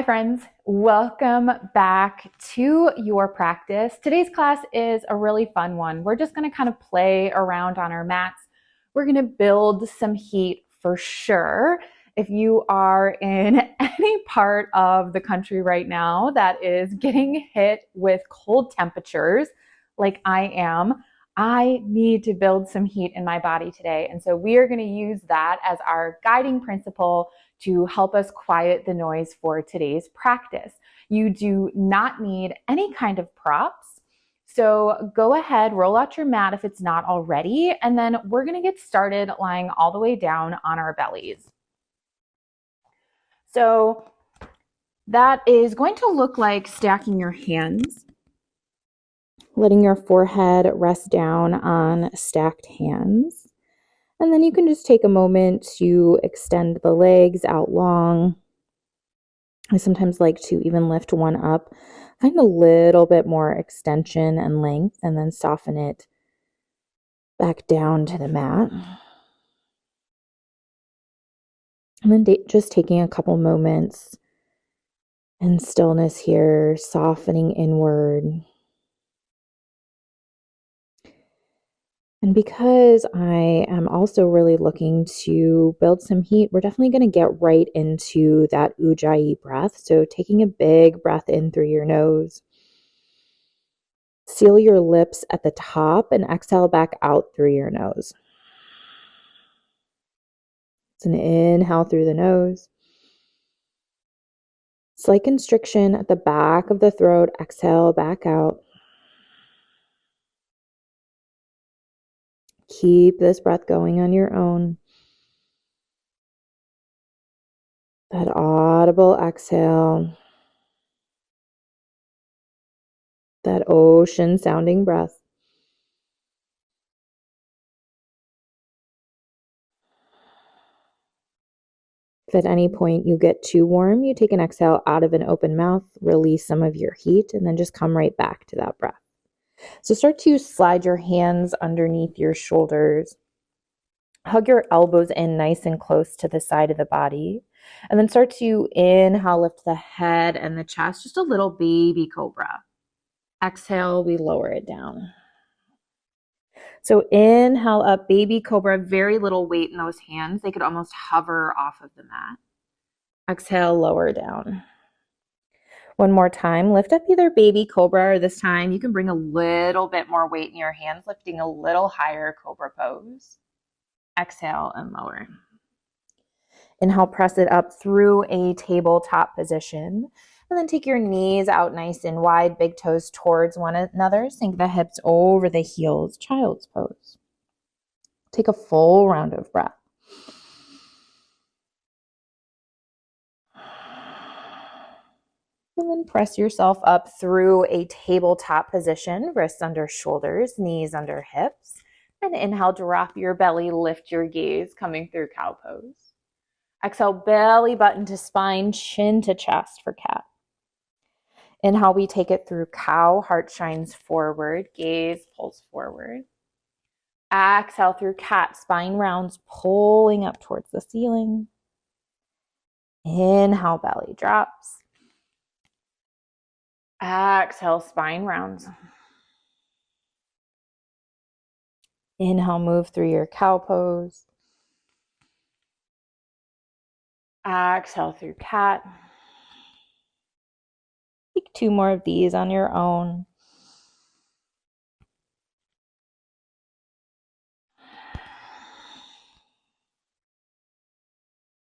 Hi friends, welcome back to your practice. Today's class is a really fun one. We're just going to kind of play around on our mats. We're going to build some heat for sure. If you are in any part of the country right now that is getting hit with cold temperatures like I am, I need to build some heat in my body today. And so we are going to use that as our guiding principle to help us quiet the noise for today's practice. You do not need any kind of props. So go ahead, roll out your mat if it's not already, and then we're going to get started lying all the way down on our bellies. So that is going to look like stacking your hands, letting your forehead rest down on stacked hands. And then you can just take a moment to extend the legs out long. I sometimes like to even lift one up, find a little bit more extension and length, and then soften it back down to the mat. And then just taking a couple moments in stillness here, softening inward. And because I am also really looking to build some heat, we're definitely going to get right into that Ujjayi breath. So taking a big breath in through your nose. Seal your lips at the top and exhale back out through your nose. It's an inhale through the nose. Slight constriction at the back of the throat. Exhale back out. Keep this breath going on your own. That audible exhale. That ocean sounding breath. If at any point you get too warm, you take an exhale out of an open mouth, release some of your heat, and then just come right back to that breath. So start to slide your hands underneath your shoulders. Hug your elbows in nice and close to the side of the body. And then start to inhale, lift the head and the chest, just a little baby cobra. Exhale, we lower it down. So inhale up, baby cobra, very little weight in those hands. They could almost hover off of the mat. Exhale, lower down. One more time, lift up either baby cobra, or this time you can bring a little bit more weight in your hands, lifting a little higher, cobra pose. Exhale and lower. Inhale, press it up through a tabletop position. And then take your knees out nice and wide, big toes towards one another. Sink the hips over the heels, child's pose. Take a full round of breath. And then press yourself up through a tabletop position, wrists under shoulders, knees under hips. And inhale, drop your belly, lift your gaze, coming through cow pose. Exhale, belly button to spine, chin to chest for cat. Inhale, we take it through cow, heart shines forward, gaze pulls forward. Exhale through cat, spine rounds, pulling up towards the ceiling. Inhale, belly drops. Exhale, spine rounds. Inhale, move through your cow pose. Exhale through cat. Take 2 more of these on your own.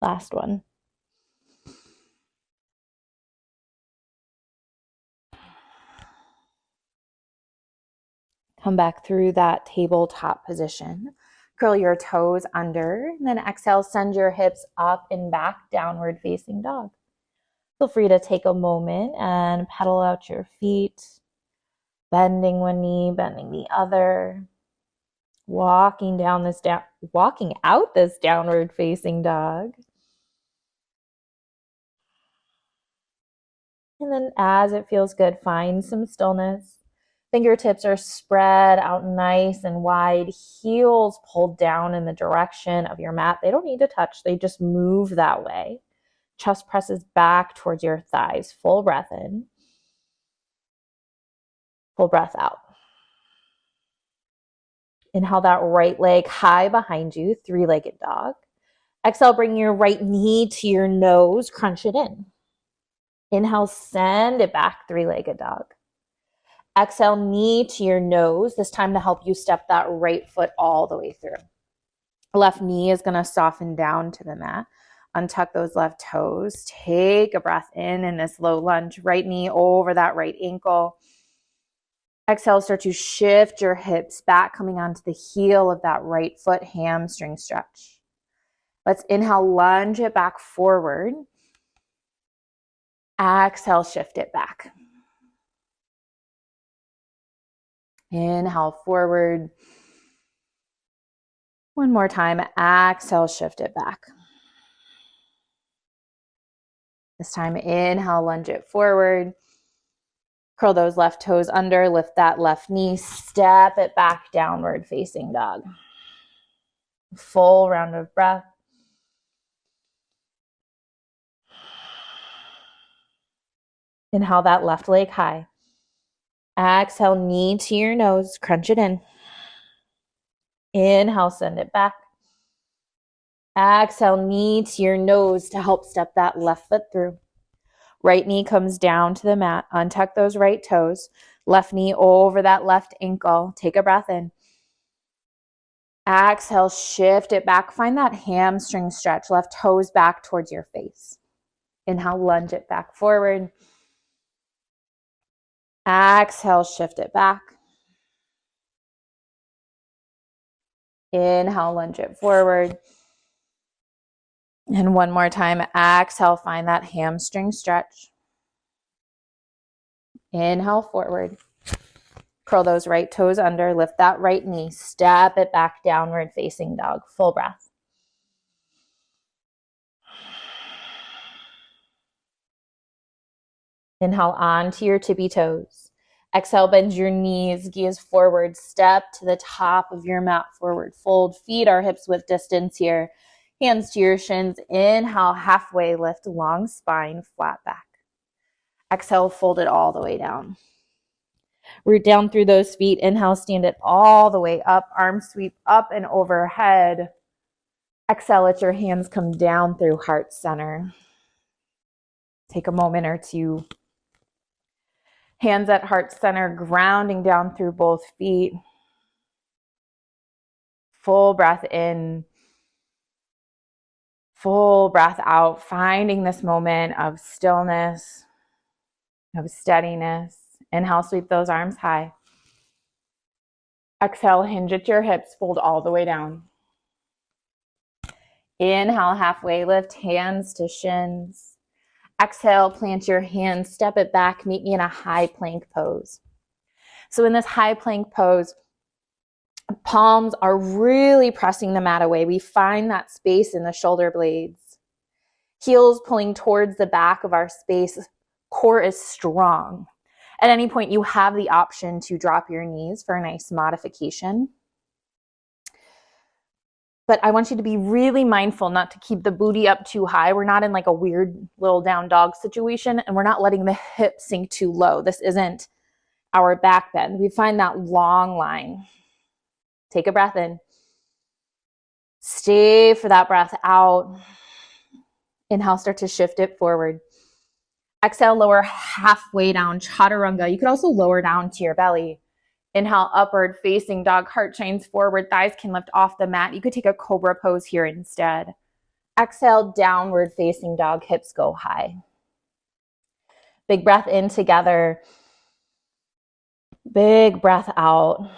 Last one. Come back through that tabletop position. Curl your toes under, and then exhale, send your hips up and back, downward facing dog. Feel free to take a moment and pedal out your feet, bending one knee, bending the other, walking out this downward facing dog. And then as it feels good, find some stillness. Fingertips are spread out nice and wide, heels pulled down in the direction of your mat. They don't need to touch, they just move that way. Chest presses back towards your thighs. Full breath in. Full breath out. Inhale that right leg high behind you, three-legged dog. Exhale, bring your right knee to your nose, crunch it in. Inhale, send it back, three-legged dog. Exhale, knee to your nose, this time to help you step that right foot all the way through. Left knee is going to soften down to the mat. Untuck those left toes. Take a breath in this low lunge. Right knee over that right ankle. Exhale, start to shift your hips back, coming onto the heel of that right foot, hamstring stretch. Let's inhale, lunge it back forward. Exhale, shift it back. Inhale, forward. One more time. Exhale, shift it back. This time, inhale, lunge it forward. Curl those left toes under, lift that left knee, step it back, downward facing dog. Full round of breath. Inhale that left leg high. Exhale, knee to your nose, crunch it in. Inhale, send it back. Exhale, knee to your nose to help step that left foot through. Right knee comes down to the mat. Untuck those right toes. Left knee over that left ankle. Take a breath in. Exhale, shift it back. Find that hamstring stretch. Left toes back towards your face. Inhale, lunge it back forward. Exhale, shift it back. Inhale, lunge it forward. And one more time, exhale, find that hamstring stretch. Inhale, forward. Curl those right toes under, lift that right knee, step it back, downward facing dog. Full breath. Inhale onto your tippy toes. Exhale, bend your knees, gaze forward, step to the top of your mat, forward fold. Feet our hips width distance here. Hands to your shins. Inhale, halfway lift, long spine, flat back. Exhale, fold it all the way down. Root down through those feet. Inhale, stand it all the way up. Arms sweep up and overhead. Exhale, let your hands come down through heart center. Take a moment or two. Hands at heart center, grounding down through both feet. Full breath in. Full breath out, finding this moment of stillness, of steadiness. Inhale, sweep those arms high. Exhale, hinge at your hips, fold all the way down. Inhale, halfway lift, hands to shins. Exhale, plant your hands, step it back, meet me in a high plank pose. So in this high plank pose, palms are really pressing the mat away. We find that space in the shoulder blades. Heels pulling towards the back of our space. Core is strong. At any point, you have the option to drop your knees for a nice modification. But I want you to be really mindful not to keep the booty up too high. We're not in like a weird little down dog situation, and we're not letting the hips sink too low. This isn't our back bend. We find that long line. Take a breath in. Stay for that breath out. Inhale, start to shift it forward. Exhale, lower halfway down, chaturanga. You could also lower down to your belly. Inhale, upward facing dog, heart shines forward, thighs can lift off the mat. You could take a cobra pose here instead. Exhale, downward facing dog, hips go high. Big breath in together. Big breath out.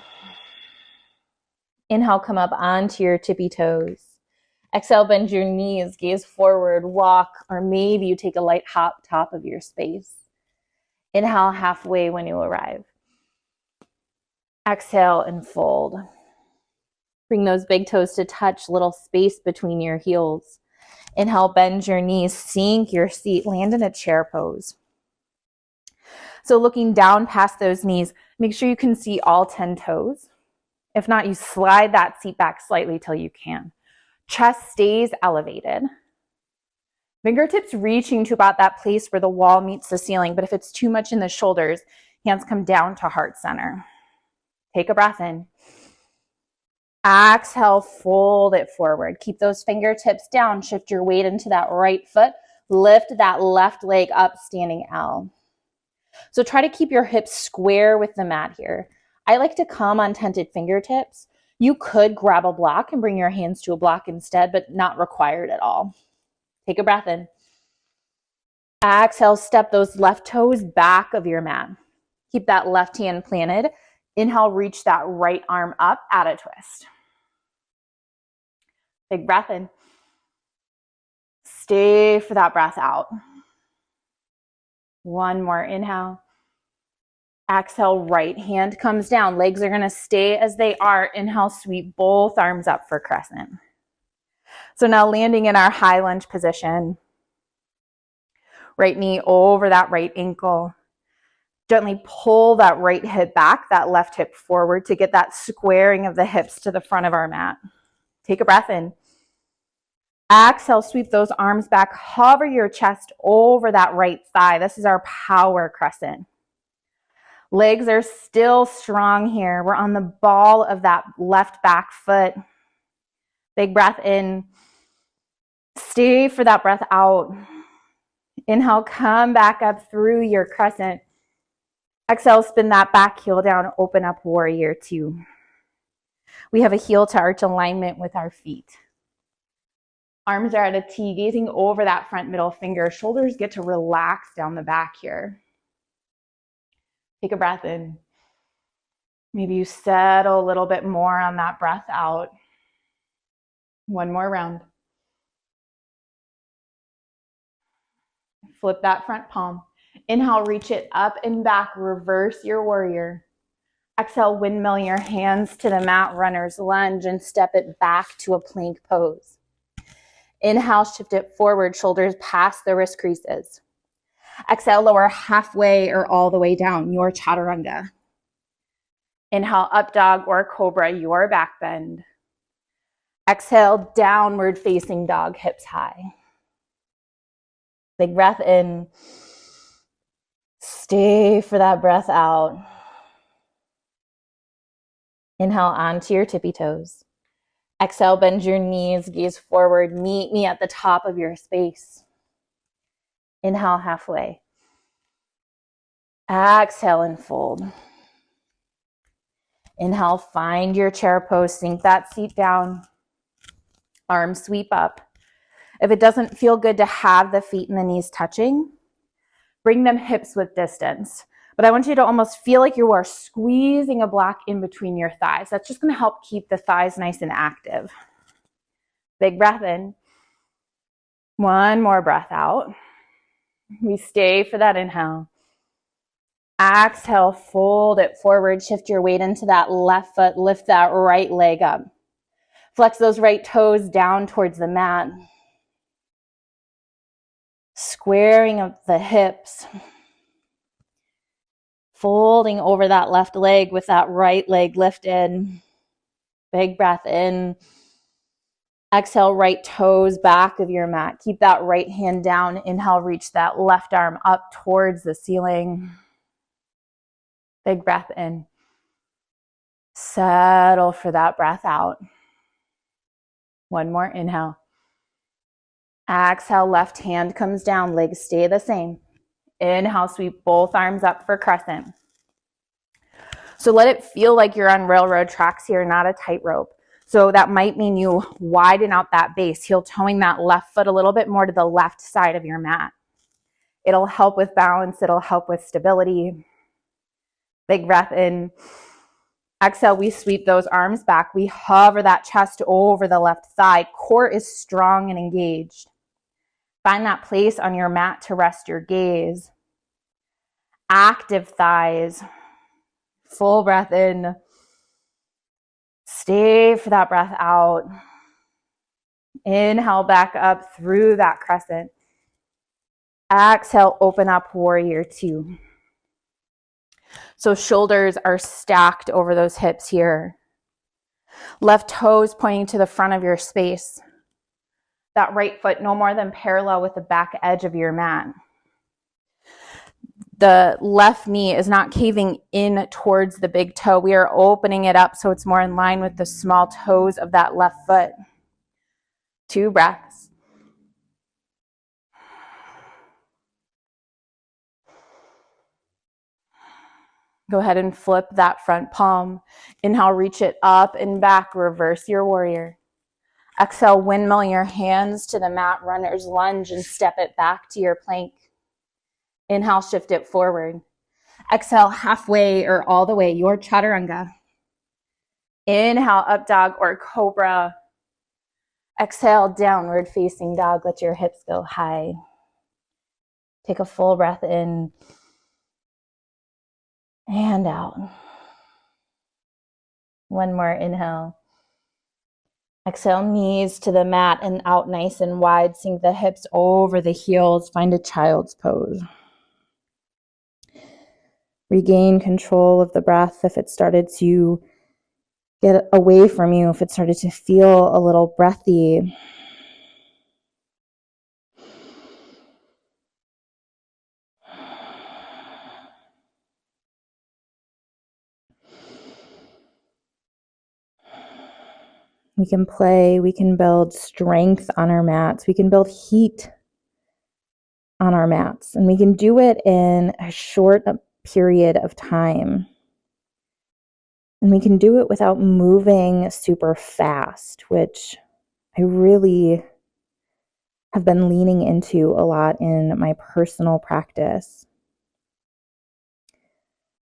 Inhale, come up onto your tippy toes. Exhale, bend your knees, gaze forward, walk, or maybe you take a light hop top of your space. Inhale, halfway when you arrive. Exhale and fold. Bring those big toes to touch, little space between your heels. Inhale, bend your knees, sink your seat, land in a chair pose. So looking down past those knees, make sure you can see all 10 toes. If not, you slide that seat back slightly till you can. Chest stays elevated. Fingertips reaching to about that place where the wall meets the ceiling, but if it's too much in the shoulders, hands come down to heart center. Take a breath in. Exhale, fold it forward. Keep those fingertips down. Shift your weight into that right foot. Lift that left leg up, standing L. So try to keep your hips square with the mat here. I like to come on tented fingertips. You could grab a block and bring your hands to a block instead, but not required at all. Take a breath in. Exhale, step those left toes back of your mat. Keep that left hand planted. Inhale, reach that right arm up, add a twist. Big breath in. Stay for that breath out. One more inhale. Exhale, right hand comes down. Legs are going to stay as they are. Inhale, sweep both arms up for crescent. So now landing in our high lunge position. Right knee over that right ankle. Gently pull that right hip back, that left hip forward to get that squaring of the hips to the front of our mat. Take a breath in. Exhale, sweep those arms back. Hover your chest over that right thigh. This is our power crescent. Legs are still strong here. We're on the ball of that left back foot. Big breath in. Stay for that breath out. Inhale, come back up through your crescent. Exhale, spin that back heel down, open up warrior two. We have a heel to arch alignment with our feet. Arms are at a T, gazing over that front middle finger. Shoulders get to relax down the back here. Take a breath in. Maybe you settle a little bit more on that breath out. One more round. Flip that front palm. Inhale, reach it up and back. Reverse your warrior. Exhale, windmill your hands to the mat, runner's lunge, and step it back to a plank pose. Inhale, shift it forward, shoulders past the wrist creases. Exhale, lower halfway or all the way down, your chaturanga. Inhale, up dog or cobra, your back bend. Exhale, downward facing dog, hips high. Big breath in. Stay for that breath out. Inhale onto your tippy toes. Exhale, bend your knees, gaze forward. Meet me at the top of your space. Inhale halfway. Exhale and fold. Inhale, find your chair pose, sink that seat down. Arms sweep up. If it doesn't feel good to have the feet and the knees touching, bring them hips width distance. But I want you to almost feel like you are squeezing a block in between your thighs. That's just going to help keep the thighs nice and active. Big breath in. One more breath out. We stay for that inhale. Exhale, fold it forward. Shift your weight into that left foot. Lift that right leg up. Flex those right toes down towards the mat. Squaring of the hips. Folding over that left leg with that right leg lifted. Big breath in. Exhale, right toes back of your mat. Keep that right hand down. Inhale, reach that left arm up towards the ceiling. Big breath in. Settle for that breath out. One more inhale. Exhale, left hand comes down. Legs stay the same. Inhale, sweep both arms up for crescent. So let it feel like you're on railroad tracks here, not a tightrope. So that might mean you widen out that base, heel toeing that left foot a little bit more to the left side of your mat. It'll help with balance. It'll help with stability. Big breath in. Exhale, we sweep those arms back. We hover that chest over the left thigh. Core is strong and engaged. Find that place on your mat to rest your gaze. Active thighs. Full breath in. Stay for that breath out. Inhale back up through that crescent. Exhale, open up warrior two. So shoulders are stacked over those hips here. Left toes pointing to the front of your space. That right foot no more than parallel with the back edge of your mat. The left knee is not caving in towards the big toe. We are opening it up so it's more in line with the small toes of that left foot. 2 breaths. Go ahead and flip that front palm. Inhale, reach it up and back, reverse your warrior. Exhale, windmill your hands to the mat, runner's lunge, and step it back to your plank. Inhale, shift it forward. Exhale, halfway or all the way, your chaturanga. Inhale, up dog or cobra. Exhale, downward facing dog. Let your hips go high. Take a full breath in and out. One more inhale. Exhale, knees to the mat and out nice and wide. Sink the hips over the heels. Find a child's pose. Regain control of the breath if it started to get away from you, if it started to feel a little breathy. We can play, we can build strength on our mats, we can build heat on our mats, and we can do it in a short period of time. And we can do it without moving super fast, which I really have been leaning into a lot in my personal practice.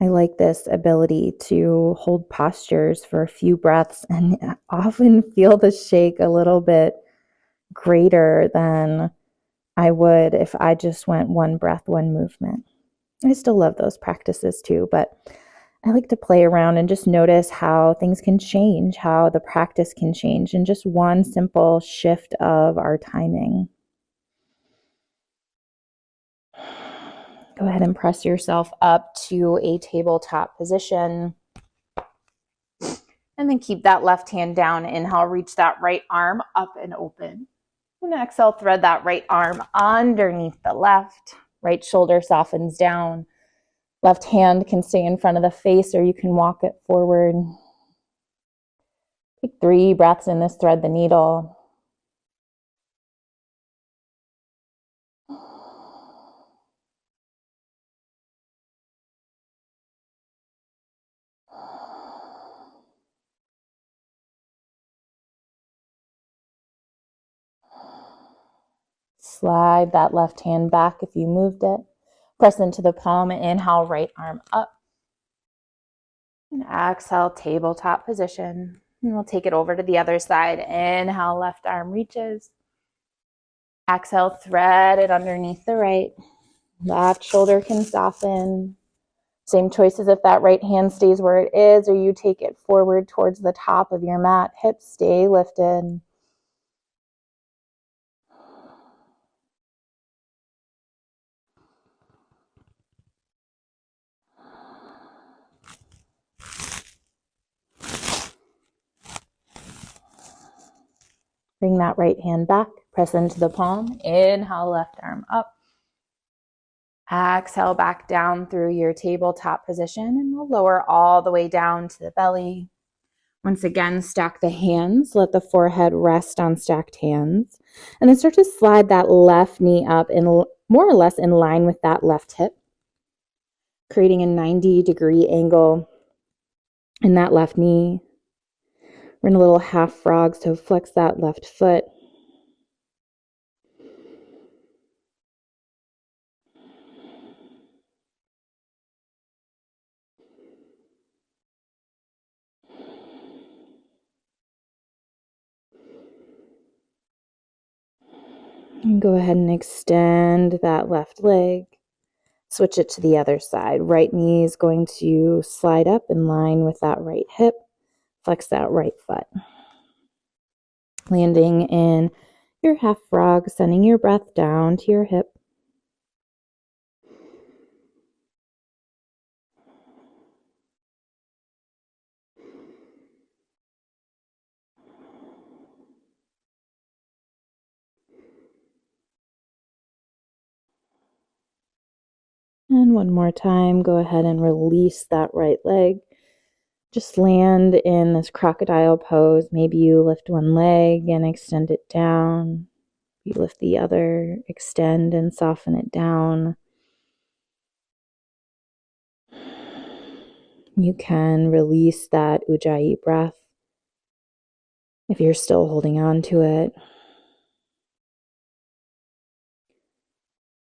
I like this ability to hold postures for a few breaths and often feel the shake a little bit greater than I would if I just went one breath, one movement. I still love those practices too, but I like to play around and just notice how things can change, how the practice can change in just one simple shift of our timing. Go ahead and press yourself up to a tabletop position. And then keep that left hand down. Inhale, reach that right arm up and open. And exhale, thread that right arm underneath the left. Right shoulder softens down. Left hand can stay in front of the face or you can walk it forward. Take 3 breaths in this, thread the needle. Slide that left hand back if you moved it. Press into the palm and inhale, right arm up. And exhale, tabletop position. And we'll take it over to the other side. Inhale, left arm reaches. Exhale, thread it underneath the right. Left shoulder can soften. Same choices if that right hand stays where it is or you take it forward towards the top of your mat. Hips stay lifted. Bring that right hand back. Press into the palm. Inhale, left arm up. Exhale, back down through your tabletop position, and we'll lower all the way down to the belly. Once again, stack the hands. Let the forehead rest on stacked hands. And then start to slide that left knee up in more or less in line with that left hip, creating a 90-degree angle in that left knee. We're in a little half frog, so flex that left foot. And go ahead and extend that left leg. Switch it to the other side. Right knee is going to slide up in line with that right hip. Flex that right foot. Landing in your half frog, sending your breath down to your hip. And one more time, go ahead and release that right leg. Just land in this crocodile pose. Maybe you lift one leg and extend it down. You lift the other, extend and soften it down. You can release that Ujjayi breath if you're still holding on to it.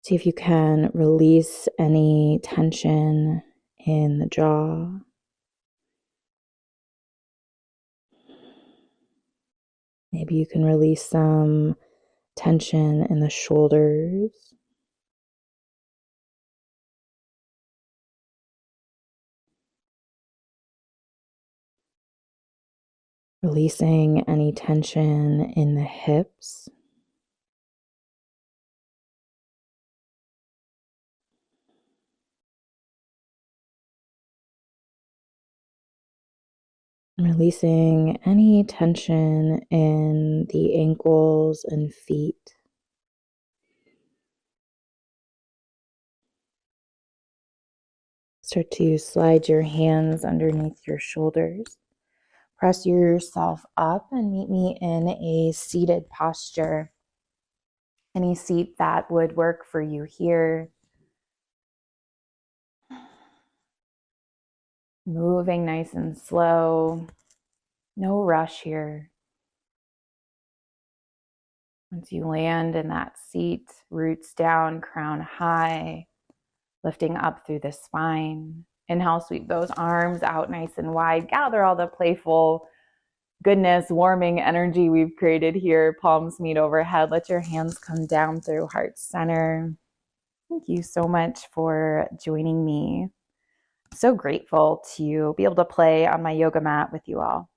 See if you can release any tension in the jaw. Maybe you can release some tension in the shoulders. Releasing any tension in the hips. Releasing any tension in the ankles and feet. Start to slide your hands underneath your shoulders. Press yourself up and meet me in a seated posture. Any seat that would work for you here. Moving nice and slow. No rush here. Once you land in that seat, roots down, crown high, lifting up through the spine. Inhale, sweep those arms out nice and wide. Gather all the playful goodness, warming energy we've created here. Palms meet overhead. Let your hands come down through heart center. Thank you so much for joining me. I'm so grateful to be able to play on my yoga mat with you all.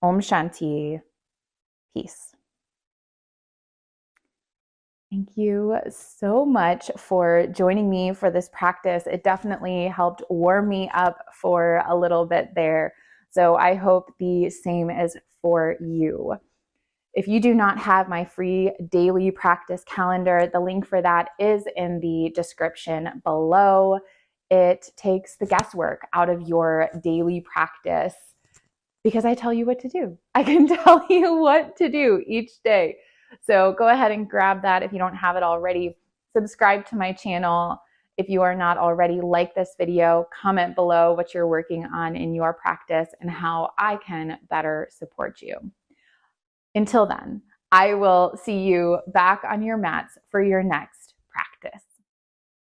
Om Shanti. Peace. Thank you so much for joining me for this practice. It definitely helped warm me up for a little bit there. So I hope the same is for you. If you do not have my free daily practice calendar, the link for that is in the description below. It takes the guesswork out of your daily practice because I tell you what to do. I can tell you what to do each day. So go ahead and grab that if you don't have it already. Subscribe to my channel. If you are not already, like this video, comment below what you're working on in your practice and how I can better support you. Until then, I will see you back on your mats for your next